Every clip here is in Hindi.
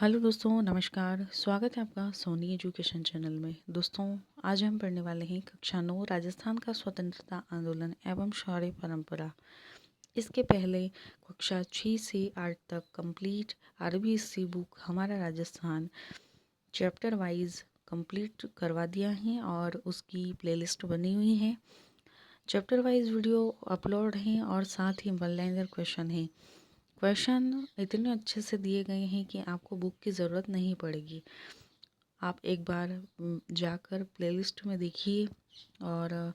हेलो दोस्तों, नमस्कार। स्वागत है आपका सोनी एजुकेशन चैनल में। दोस्तों, आज हम पढ़ने वाले हैं कक्षा 9 राजस्थान का स्वतंत्रता आंदोलन एवं शौर्य परंपरा। इसके पहले कक्षा 6 से 8 तक कंप्लीट RBSC बुक हमारा राजस्थान चैप्टर वाइज कंप्लीट करवा दिया है और उसकी प्लेलिस्ट बनी हुई है। चैप्टर वाइज वीडियो अपलोड हैं और साथ ही वन लाइनर क्वेश्चन है। क्वेश्चन इतने अच्छे से दिए गए हैं कि आपको बुक की ज़रूरत नहीं पड़ेगी। आप एक बार जाकर प्लेलिस्ट में देखिए और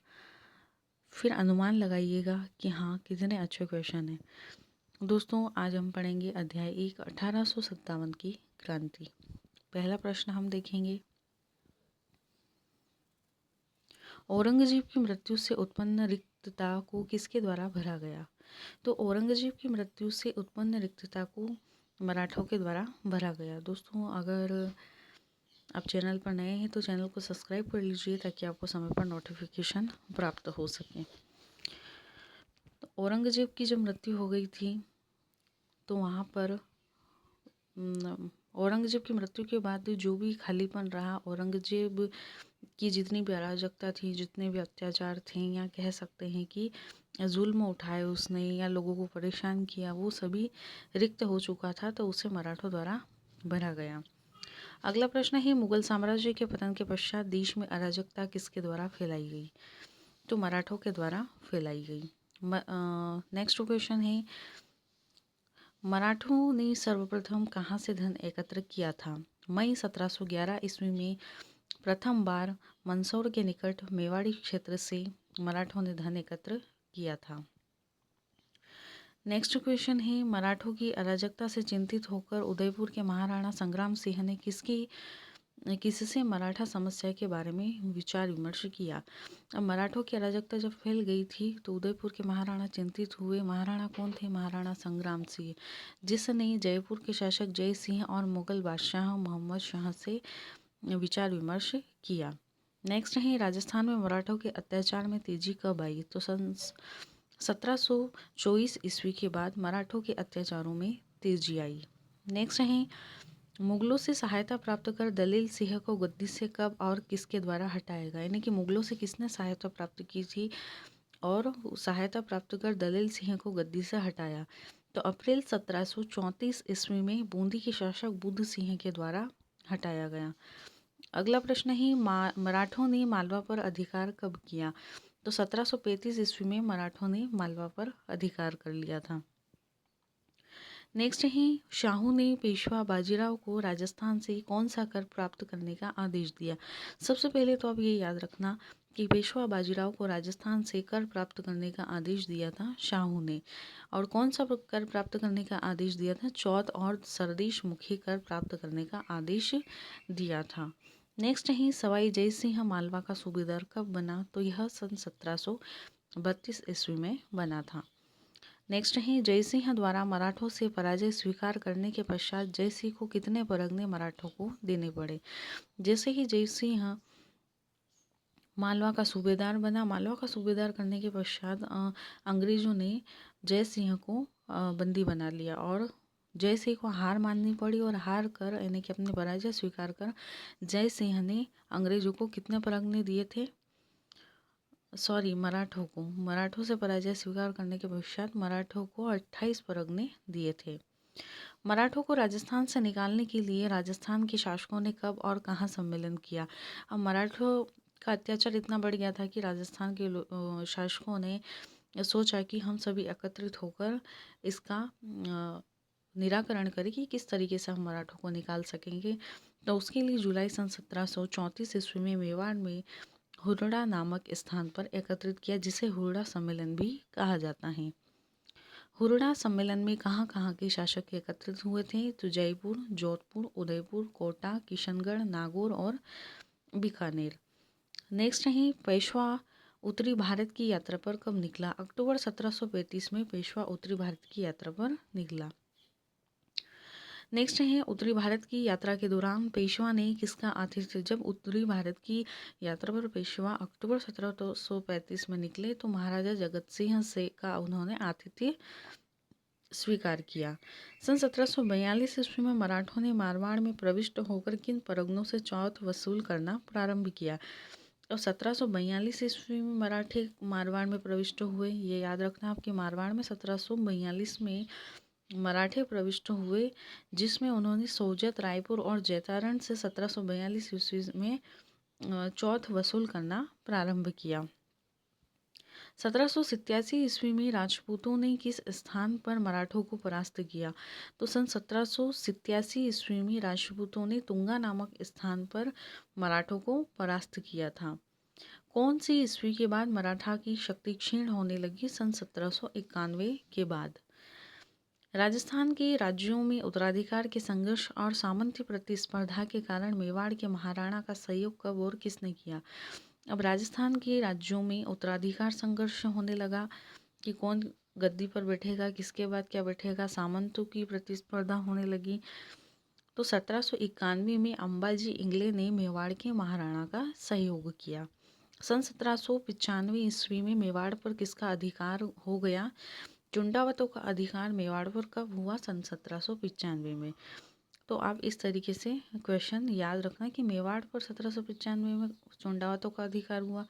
फिर अनुमान लगाइएगा कि हाँ कितने अच्छे क्वेश्चन हैं। दोस्तों, आज हम पढ़ेंगे अध्याय 1 1857 की क्रांति। पहला प्रश्न हम देखेंगे, औरंगजेब की मृत्यु से उत्पन्न रिक्तता को किसके द्वारा भरा गया? तो औरंगजेब की मृत्यु से उत्पन्न रिक्तता को मराठों के द्वारा भरा गया। दोस्तों, अगर आप चैनल पर नए हैं तो चैनल को सब्सक्राइब कर लीजिए ताकि आपको समय पर नोटिफिकेशन प्राप्त हो सके। तो औरंगजेब की जब मृत्यु हो गई थी तो वहाँ पर औरंगजेब की मृत्यु के बाद जो भी खालीपन रहा, औरंगजेब की जितनी भी अराजकता थी, जितने भी अत्याचार थे, या कह सकते हैं कि जुल्म उठाए उसने या लोगों को परेशान किया, वो सभी रिक्त हो चुका था, तो उसे मराठों द्वारा भरा गया। अगला प्रश्न है, मुगल साम्राज्य के पतन के पश्चात देश में अराजकता किसके द्वारा फैलाई गई? तो मराठों के द्वारा फैलाई गई। नेक्स्ट क्वेश्चन है, मराठों ने सर्वप्रथम कहाँ से धन एकत्र किया था? मई 1711 ईस्वी में प्रथम बार मंदसौर के निकट मेवाड़ी क्षेत्र से मराठों ने धन एकत्र किया था। नेक्स्ट क्वेश्चन है, मराठों की अराजकता से चिंतित होकर उदयपुर के महाराणा संग्राम सिंह ने किससे मराठा समस्या के बारे में विचार विमर्श किया? अब मराठों की अराजकता जब फैल गई थी तो उदयपुर के महाराणा चिंतित हुए। महाराणा कौन थे? महाराणा संग्राम सिंह, जिसने जयपुर के शासक जय सिंह और मुगल बादशाह मोहम्मद शाह से विचार विमर्श किया। नेक्स्ट है, राजस्थान में मराठों के अत्याचार में तेजी कब आई? तो सन 1724 ईस्वी के बाद मराठों के अत्याचारों में तेजी आई। नेक्स्ट है, मुगलों से सहायता प्राप्त कर दलील सिंह को गद्दी से कब और किसके द्वारा हटाया गया? यानी कि मुगलों से किसने सहायता प्राप्त की थी और सहायता प्राप्त कर दलील सिंह को गद्दी से हटाया? तो अप्रैल 1734 ईस्वी में बूंदी के शासक बुद्ध सिंह के द्वारा हटाया गया। अगला प्रश्न है, मराठों ने मालवा पर अधिकार कब किया? तो 1735 ईस्वी में मराठों ने मालवा पर अधिकार कर लिया था। नेक्स्ट है, शाहू ने पेशवा बाजीराव को राजस्थान से कौन सा कर प्राप्त करने का आदेश दिया? सबसे पहले तो आप ये याद रखना कि पेशवा बाजीराव को राजस्थान से कर प्राप्त करने का आदेश दिया था शाहू ने। और कौन सा कर प्राप्त करने का आदेश दिया था? चौथ और सरदेश मुखी कर प्राप्त करने का आदेश दिया था। नेक्स्ट है, सवाई जय सिंह मालवा का सूबेदार कब बना? तो यह सन 1732 ईस्वी में बना था। नेक्स्ट है, जयसिंह द्वारा मराठों से पराजय स्वीकार करने के पश्चात जयसिंह को कितने परगने मराठों को देने पड़े? जैसे ही जयसिंह मालवा का सूबेदार बना, मालवा का सूबेदार करने के पश्चात अंग्रेजों ने जयसिंह को बंदी बना लिया और जयसिंह को हार माननी पड़ी और हार कर यानी कि अपनी पराजय स्वीकार कर जयसिंह ने अंग्रेजों को कितने परगने दिए थे? मराठों से पराजय स्वीकार करने के पश्चात मराठों को 28 परगने दिए थे। मराठों को राजस्थान से निकालने के लिए राजस्थान के शासकों ने कब और कहाँ सम्मेलन किया? अब मराठों का अत्याचार इतना बढ़ गया था कि राजस्थान के शासकों ने सोचा कि हम सभी एकत्रित होकर इसका निराकरण करें कि किस तरीके से हम मराठों को निकाल सकेंगे। तो उसके लिए जुलाई सन 1734 ईस्वी में मेवाड़ में हुरड़ा नामक स्थान पर एकत्रित किया, जिसे हुरड़ा सम्मेलन भी कहा जाता है। हुरड़ा सम्मेलन में कहाँ कहाँ के शासक एकत्रित हुए थे? तो जयपुर, जोधपुर, उदयपुर, कोटा, किशनगढ़, नागौर और बीकानेर। नेक्स्ट है, पेशवा उत्तरी भारत की यात्रा पर कब निकला? अक्टूबर 1735 में पेशवा उत्तरी भारत की यात्रा पर निकला। नेक्स्ट है, उत्तरी भारत की यात्रा के दौरान पेशवा ने किसका आतिथ्य? जब उत्तरी भारत की यात्रा पर पेशवा अक्टूबर 1735 में निकले तो महाराजा जगत सिंह से का उन्होंने आतिथ्य स्वीकार किया। सन 1742 ईस्वी में मराठों ने मारवाड़ में प्रविष्ट होकर किन परगनों से चौथ वसूल करना प्रारंभ किया। और 1742 ईस्वी में मराठे मारवाड़ में प्रविष्ट हुए, ये याद रखना आपके मारवाड़ में 1742 में मराठे प्रविष्ट हुए, जिसमें उन्होंने सोजत, रायपुर और जैतारण से 1742 ईस्वी में चौथ वसूल करना प्रारंभ किया। 1787 ईस्वी में राजपूतों ने किस स्थान पर मराठों को परास्त किया। तो सन 1787 ईस्वी में राजपूतों ने तुंगा नामक स्थान पर मराठों को परास्त किया था। कौन सी ईस्वी के बाद मराठा की शक्ति क्षीण होने लगी। सन 1791 के बाद। राजस्थान के राज्यों में उत्तराधिकार के संघर्ष और सामंती प्रतिस्पर्धा के कारण मेवाड़ के महाराणा का सहयोग कब और किसने किया। अब राजस्थान के राज्यों में उत्तराधिकार संघर्ष होने लगा कि कौन गद्दी पर बैठेगा, किसके बाद क्या बैठेगा, सामंतों की प्रतिस्पर्धा होने लगी। तो 1791 में अंबाजी इंगले ने मेवाड़ के महाराणा का सहयोग किया। सन 1795 ईस्वी में मेवाड़ पर किसका अधिकार हो गया। चुंडावतों का अधिकार मेवाड़ पर कब हुआ। सन 1795 में। तो आप इस तरीके से क्वेश्चन याद रखना कि मेवाड़ पर 1795 में चुंडावतों का अधिकार हुआ।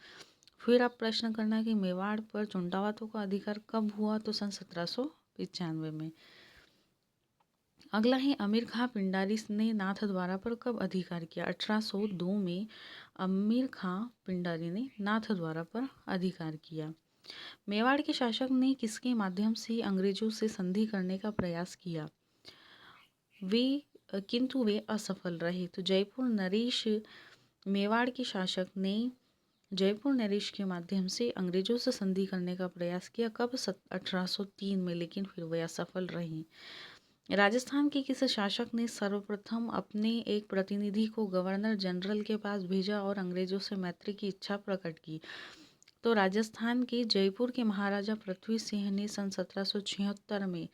फिर आप प्रश्न करना कि मेवाड़ पर चुंडावतों का अधिकार कब हुआ। तो सन 1795 में। अगला है अमीर खां पिंडारी ने नाथद्वारा पर कब अधिकार किया। 1802 में अमीर खां पिंडारी ने नाथद्वारा पर अधिकार किया। मेवाड़ के शासक ने किसके माध्यम से अंग्रेजों से संधि करने का प्रयास किया, किंतु वे असफल रहे। तो जयपुर नरेश, मेवाड़ के शासक ने जयपुर नरेश के माध्यम से अंग्रेजों से संधि करने का प्रयास किया। कब। 1803 में, लेकिन फिर वे असफल रहे। राजस्थान के किस शासक ने सर्वप्रथम अपने एक प्रतिनिधि को गवर्नर जनरल के पास भेजा और अंग्रेजों से मैत्री की इच्छा प्रकट की। तो राजस्थान के जयपुर के महाराजा पृथ्वी सिंह ने सन 1776 में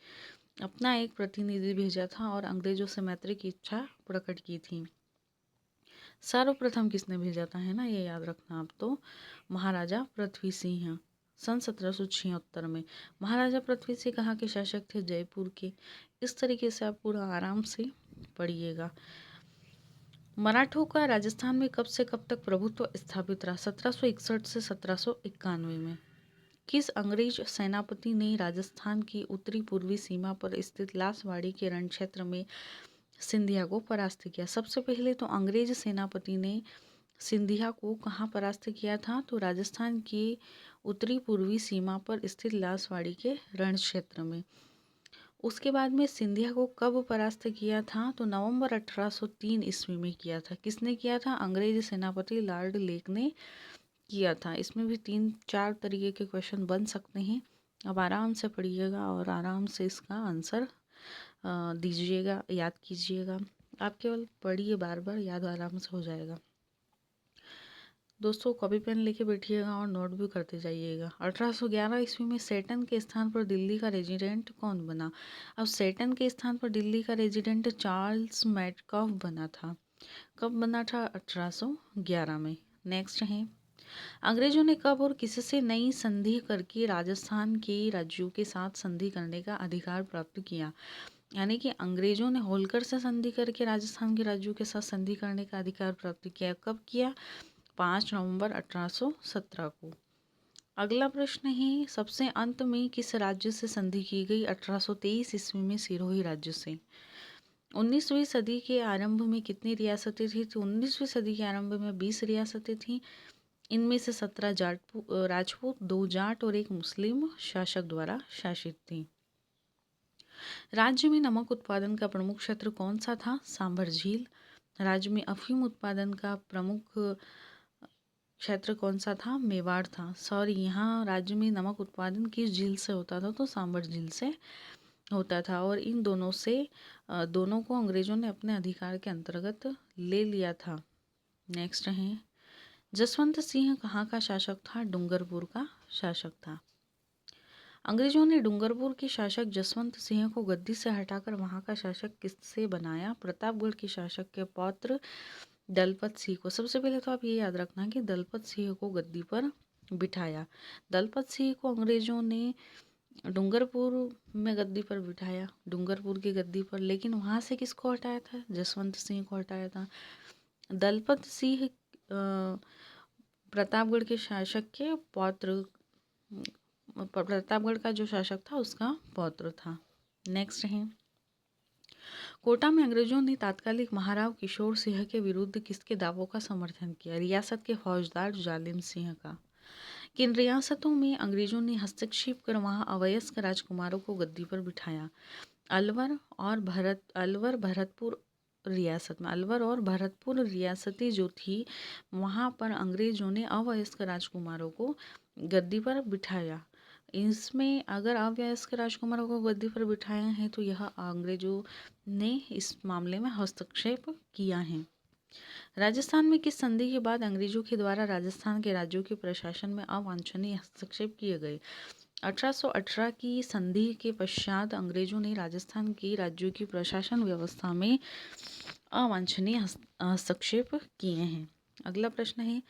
अपना एक प्रतिनिधि भेजा था और अंग्रेजों से मैत्री की इच्छा प्रकट की थी। सर्वप्रथम किसने भेजा था, है ना, ये याद रखना आप। तो महाराजा पृथ्वी सिंह सन 1776 में। महाराजा पृथ्वी सिंह कहाँ के शासक थे। जयपुर के। इस तरीके से आप पूरा आराम से पढ़िएगा। मराठों का राजस्थान में कब से कब तक प्रभुत्व स्थापित रहा। 1761 से 1791 में। किस अंग्रेज सेनापति ने राजस्थान की उत्तरी पूर्वी सीमा पर स्थित लासवाड़ी के रण क्षेत्र में सिंधिया को परास्त किया। सबसे पहले तो अंग्रेज सेनापति ने सिंधिया को कहाँ परास्त किया था। तो राजस्थान की उत्तरी पूर्वी सीमा पर स्थित लासवाड़ी के रण क्षेत्र में। उसके बाद में सिंधिया को कब परास्त किया था। तो नवंबर 1803 ईस्वी में किया था। किसने किया था। अंग्रेज सेनापति लॉर्ड लेक ने किया था। इसमें भी 3-4 तरीके के क्वेश्चन बन सकते हैं। अब आराम से पढ़िएगा और आराम से इसका आंसर दीजिएगा, याद कीजिएगा। आप केवल पढ़िए, बार बार याद आराम से हो जाएगा। दोस्तों कॉपी पेन लेके बैठिएगा और नोट भी करते जाइएगा। 1811 ईस्वी में सेटन के स्थान पर दिल्ली का रेजिडेंट कौन बना। अब सेटन के स्थान पर दिल्ली का रेजिडेंट चार्ल्स मेटकॉफ बना था। कब बना था। 1811 में। नेक्स्ट है, अंग्रेजों ने कब और किससे नई संधि करके राजस्थान के राज्यों के साथ संधि करने का अधिकार प्राप्त किया। यानी कि अंग्रेजों ने होलकर से संधि करके राजस्थान के राज्यों के साथ संधि करने का अधिकार प्राप्त किया। कब किया। 5 नवंबर 1817 को। अगला प्रश्न है, सबसे अंत में किस राज्य से संधि की गई। 1823 ईस्वी में सिरोही राज्य से। 19वीं सदी के आरंभ में कितनी रियासतें थी। तो 19वीं सदी के आरंभ में 20 रियासतें थीं। इनमें से 17 राजपूत, 2 जाट और 1 मुस्लिम शासक द्वारा शासित थी। राज्य में नमक उत्पादन का प्रमुख क्षेत्र कौन सा था। सांभर झील। राज्य में अफीम उत्पादन का प्रमुख क्षेत्र कौन सा था। मेवाड़ था। सॉरी, यहाँ राज्य में नमक उत्पादन किस झील से होता था। तो सांभर झील से होता था। और इन दोनों को अंग्रेजों ने अपने अधिकार के अंतर्गत ले लिया था। नेक्स्ट है, जसवंत सिंह कहाँ का शासक था। डूंगरपुर का शासक था। अंग्रेजों ने डूंगरपुर के शासक जसवंत सिंह को गद्दी से हटाकर वहां का शासक किससे बनाया। प्रतापगढ़ के शासक के पौत्र दलपत सिंह को। सबसे पहले तो आप ये याद रखना कि दलपत सिंह को गद्दी पर बिठाया। दलपत सिंह को अंग्रेजों ने डूंगरपुर में गद्दी पर बिठाया, डूंगरपुर की गद्दी पर, लेकिन वहाँ से किसको हटाया था? जसवंत सिंह को हटाया था। दलपत सिंह प्रतापगढ़ के शासक के पौत्र, प्रतापगढ़ का जो शासक था उसका पौत्र था। नेक्स्ट है, कोटा में अंग्रेजों ने तात्कालिक महाराव किशोर सिंह के विरुद्ध किसके दावों का समर्थन किया? रियासत के फौजदार जालिम सिंह का। किन रियासतों में अंग्रेजों ने हस्तक्षेप कर वहां अवयस्क राजकुमारों को गद्दी पर बिठाया? अलवर भरतपुर रियासत में, अलवर और भरतपुर रियासतें जो थी वहां पर अंग्रेजों ने अवयस्क राजकुमारों को गद्दी पर बिठाया। इसमें अगर अवयस्क राजकुमारों को गद्दी पर बिठाया है तो यह अंग्रेजों ने इस मामले में हस्तक्षेप किया है। राजस्थान में किस संधि के बाद अंग्रेजों के द्वारा राजस्थान के राज्यों के प्रशासन में अवांछनीय हस्तक्षेप किए गए? 1818 की संधि के पश्चात अंग्रेजों ने राजस्थान के राज्यों की प्रशासन व्यवस्था में अवांछनीय हस्तक्षेप किए हैं। अगला प्रश्न है,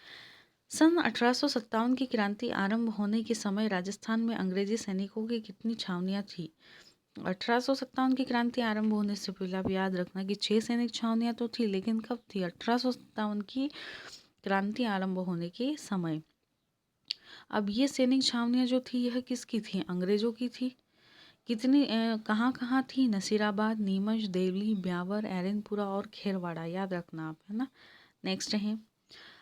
सन 1857 की क्रांति आरंभ होने के समय राजस्थान में अंग्रेजी सैनिकों की कितनी छावनियां थी? 1857 की क्रांति आरंभ होने से पहले आप याद रखना कि 6 सैनिक छावनियां तो थी, लेकिन कब थी? 1857 की क्रांति आरंभ होने के समय। अब ये सैनिक छावनियां जो थी यह किसकी थी? अंग्रेजों की थी। कितनी कहाँ कहाँ थी? नसीराबाद, नीमच, देवली, ब्यावर, एरनपुरा और खेरवाड़ा, याद रखना आप, है ना। नेक्स्ट है,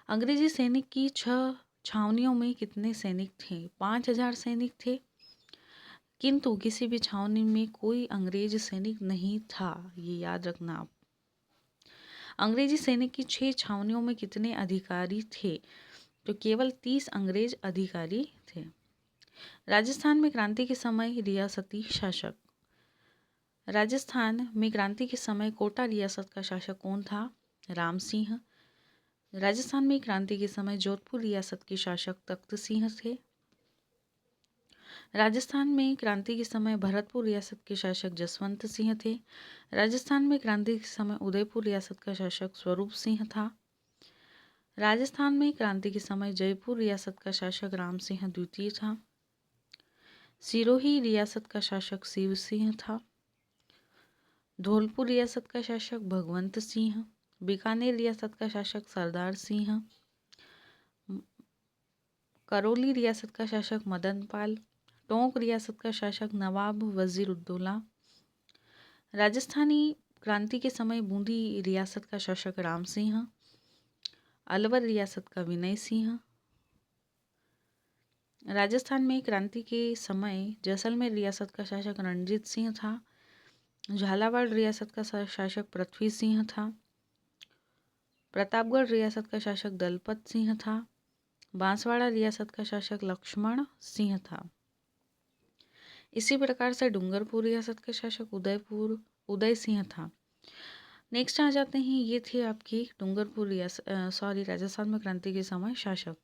अंग्रेजी सैनिक की 6 छावनियों में कितने सैनिक थे? 5000 सैनिक थे, किंतु किसी भी छावनी में कोई अंग्रेज सैनिक नहीं था, ये याद रखना आप। अंग्रेजी सैनिक की 6 छावनियों में कितने अधिकारी थे? तो केवल 30 अंग्रेज अधिकारी थे। राजस्थान में क्रांति के समय रियासती शासक, राजस्थान में क्रांति के समय कोटा रियासत का शासक कौन था? राम सिंह। राजस्थान में क्रांति के समय जोधपुर रियासत के शासक तख्त सिंह थे। राजस्थान में क्रांति के समय भरतपुर रियासत के शासक जसवंत सिंह थे। राजस्थान में क्रांति के समय उदयपुर रियासत का शासक स्वरूप सिंह था। राजस्थान में क्रांति के समय जयपुर रियासत का शासक राम सिंह द्वितीय था। सिरोही रियासत का शासक शिव सिंह था। धौलपुर रियासत का शासक भगवंत सिंह। बीकानेर रियासत का शासक सरदार सिंह। करौली रियासत का शासक मदन पाल। टोंक रियासत का शासक नवाब वजीर उद्दौला। राजस्थानी क्रांति के समय बूंदी रियासत का शासक राम सिंह। अलवर रियासत का विनय सिंह। राजस्थान में क्रांति के समय जैसलमेर रियासत का शासक रणजीत सिंह था। झालावाड़ रियासत का शासक पृथ्वी सिंह था। प्रतापगढ़ रियासत का शासक दलपत सिंह था। बांसवाड़ा रियासत का शासक लक्ष्मण सिंह था। इसी प्रकार से डूंगरपुर रियासत का शासक उदय सिंह था। नेक्स्ट आ जाते हैं, ये थे आपकी डूंगरपुर राजस्थान में क्रांति के समय शासक।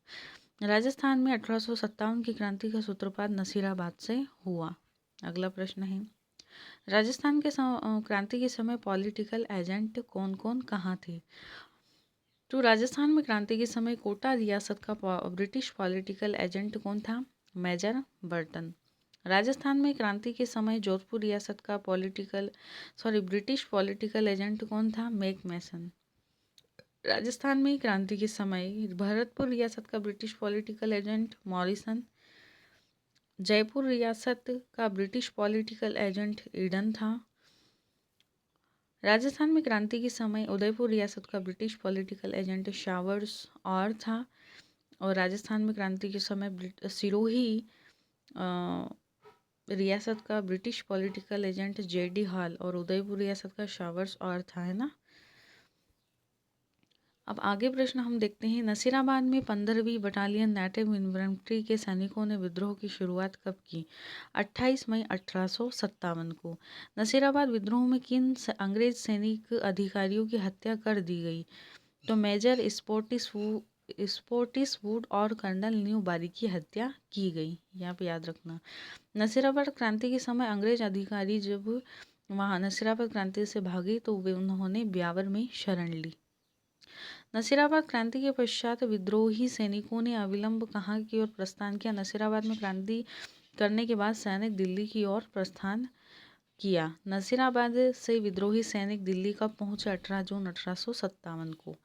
राजस्थान में 1857 की क्रांति का सूत्रपात नसीराबाद से हुआ। अगला प्रश्न है, राजस्थान के क्रांति के समय पॉलिटिकल एजेंट कौन कौन कहाँ थे? तो राजस्थान में क्रांति के समय कोटा रियासत का ब्रिटिश पॉलिटिकल एजेंट कौन था? Major Burton. राजस्थान में क्रांति के समय जोधपुर रियासत का ब्रिटिश पॉलिटिकल एजेंट कौन था? मैक मैसन। राजस्थान में क्रांति के समय भरतपुर रियासत का British political agent Morrison. Jaipur रियासत का ब्रिटिश पॉलिटिकल एजेंट ईडन था। राजस्थान में क्रांति के समय उदयपुर रियासत का ब्रिटिश पॉलिटिकल एजेंट शावर्स और था। और राजस्थान में क्रांति के समय सिरोही रियासत का British political agent JD hall और उदयपुर रियासत का शावर्स और था, है ना। अब आगे प्रश्न हम देखते हैं, नसीराबाद में 15वीं बटालियन नेटिव इन्फेंट्री के सैनिकों ने विद्रोह की शुरुआत कब की? 28 मई 1857 को। नसीराबाद विद्रोह में किन अंग्रेज सैनिक अधिकारियों की हत्या कर दी गई? तो मेजर स्पोर्टिस वुड और कर्नल न्यू बारी की हत्या की गई, यहाँ पे याद रखना। नसीराबाद क्रांति के समय अंग्रेज अधिकारी जब वहाँ नसीराबाद क्रांति से भागे तो उन्होंने ब्यावर में शरण ली। नसीराबाद क्रांति के पश्चात विद्रोही सैनिकों ने अविलंब कहाँ की ओर प्रस्थान किया? नसीराबाद में क्रांति करने के बाद सैनिक दिल्ली की ओर प्रस्थान किया। नसीराबाद से विद्रोही सैनिक दिल्ली कब पहुंचे? 18 जून 1857 को।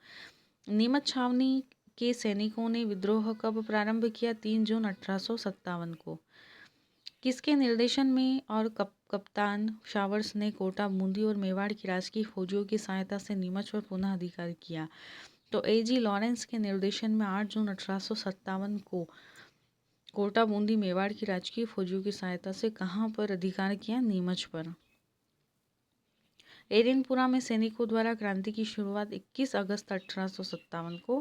नीमच छावनी के सैनिकों ने विद्रोह कब प्रारंभ किया? 3 जून 1857 को। किसके निर्देशन में और कप्तान शावर्स ने कोटा, बूंदी और मेवाड़ की राजकीय फौजियों की सहायता से नीमच पर पुनः अधिकार किया? तो A.G. लॉरेंस के निर्देशन में 8 जून 1857 को कोटा, बूंदी, मेवाड़ की राजकीय फौजियों की सहायता से कहाँ पर अधिकार किया? नीमच पर। एरेनपुरा में सैनिकों द्वारा क्रांति की शुरुआत 21 अगस्त 1857 को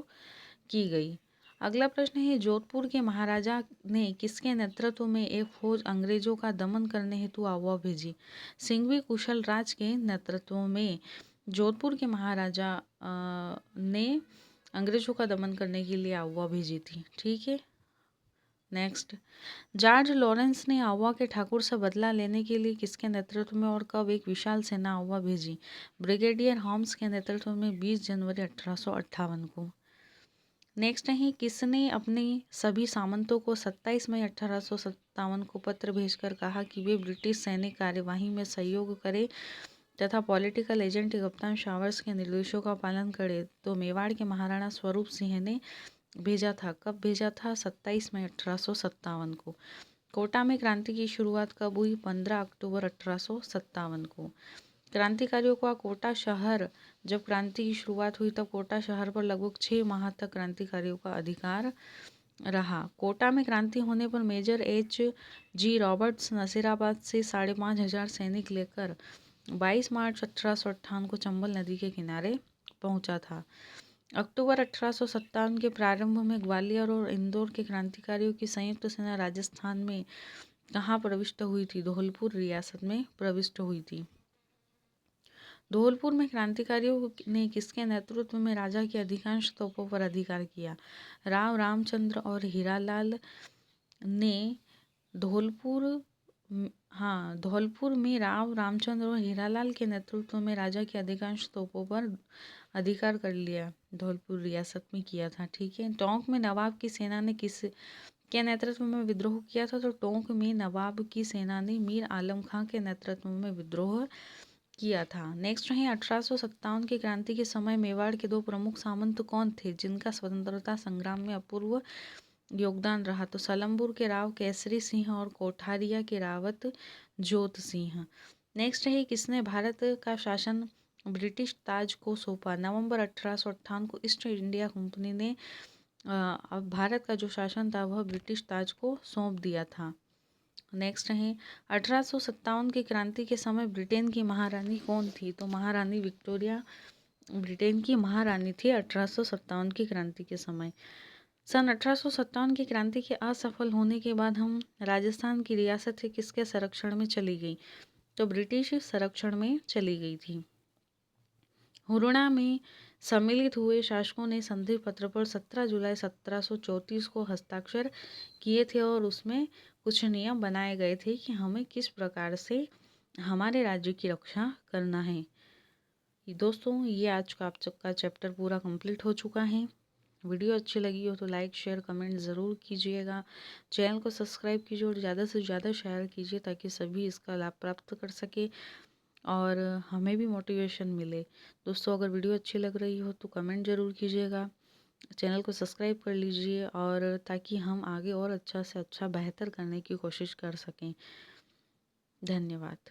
की गई। अगला प्रश्न है, जोधपुर के महाराजा ने किसके नेतृत्व में एक फौज अंग्रेजों का दमन करने हेतु आवा भेजी? सिंघवी कुशल राज के नेतृत्व में जोधपुर के महाराजा ने अंग्रेजों का दमन करने के लिए आवा भेजी थी। ठीक है। नेक्स्ट, जॉर्ज लॉरेंस ने आवा के ठाकुर से बदला लेने के लिए किसके नेतृत्व में और कब एक विशाल सेना आवा भेजी? ब्रिगेडियर होम्स के नेतृत्व में 20 जनवरी 1858 को। नेक्स्ट है, किसने अपने सभी सामंतों को 27 मई 1857 को पत्र भेजकर कहा कि वे ब्रिटिश सैनिक कार्यवाही में सहयोग करें तथा पॉलिटिकल एजेंट कप्तान शावर्स के निर्देशों का पालन करें? तो मेवाड़ के महाराणा स्वरूप सिंह ने भेजा था। कब भेजा था? 27 मई 1857 को। कोटा में क्रांति की शुरुआत कब हुई? 15 अक्टूबर 1857 को। क्रांतिकारियों का कोटा शहर, जब क्रांति की शुरुआत हुई तब कोटा शहर पर लगभग 6 माह तक क्रांतिकारियों का अधिकार रहा। कोटा में क्रांति होने पर मेजर H.G. रॉबर्ट्स नसीराबाद से 5,500 सैनिक लेकर 22 मार्च 1858 को चंबल नदी के किनारे पहुंचा था। अक्टूबर 1857 के प्रारंभ में ग्वालियर और इंदौर के क्रांतिकारियों की संयुक्त सेना राजस्थान में कहाँ प्रविष्ट हुई थी? धौलपुर रियासत में प्रविष्ट हुई थी। धौलपुर में क्रांतिकारियों ने किसके नेतृत्व में राजा के अधिकांश तोपों पर अधिकार किया? राव रामचंद्र और हीरालाल ने धौलपुर में राव रामचंद्र और हीरालाल के नेतृत्व में राजा के अधिकांश तोपों पर अधिकार कर लिया। धौलपुर रियासत में किया था। ठीक है। टोंक में नवाब की सेना ने किस के नेतृत्व में विद्रोह किया था? तो टोंक में नवाब की सेना ने मीर आलम खां के नेतृत्व में विद्रोह किया था। नेक्स्ट है, 1857 की क्रांति के समय मेवाड़ के 2 प्रमुख सामंत कौन थे जिनका स्वतंत्रता संग्राम में अपूर्व योगदान रहा? तो सलमपुर के राव केसरी सिंह और कोठारिया के रावत जोत सिंह। नेक्स्ट है, किसने भारत का शासन ब्रिटिश ताज को सौंपा? नवंबर 1858 को ईस्ट इंडिया कंपनी ने भारत का जो शासन था वह ब्रिटिश ताज को सौंप दिया था। नेक्स्ट है, 1857 की क्रांति के समय ब्रिटेन की महारानी कौन थी? तो महारानी विक्टोरिया ब्रिटेन की महारानी थी 1857 की क्रांति के समय। सन 1857 की क्रांति के असफल होने के बाद हम राजस्थान की रियासत किसके संरक्षण में चली गई? तो ब्रिटिश संरक्षण में चली गई थी। हुरुणा में सम्मिलित हुए शासकों ने संधि पत्र पर 17 जुलाई 1734 को हस्ताक्षर किए थे और उसमें कुछ नियम बनाए गए थे कि हमें किस प्रकार से हमारे राज्य की रक्षा करना है। दोस्तों, ये आज का आपका चैप्टर पूरा कंप्लीट हो चुका है। वीडियो अच्छी लगी हो तो लाइक, शेयर, कमेंट ज़रूर कीजिएगा। चैनल को सब्सक्राइब कीजिए और ज़्यादा से ज़्यादा शेयर कीजिए ताकि सभी इसका लाभ प्राप्त कर सके और हमें भी मोटिवेशन मिले। दोस्तों, अगर वीडियो अच्छी लग रही हो तो कमेंट ज़रूर कीजिएगा, चैनल को सब्सक्राइब कर लीजिए और ताकि हम आगे और अच्छा से अच्छा बेहतर करने की कोशिश कर सकें। धन्यवाद।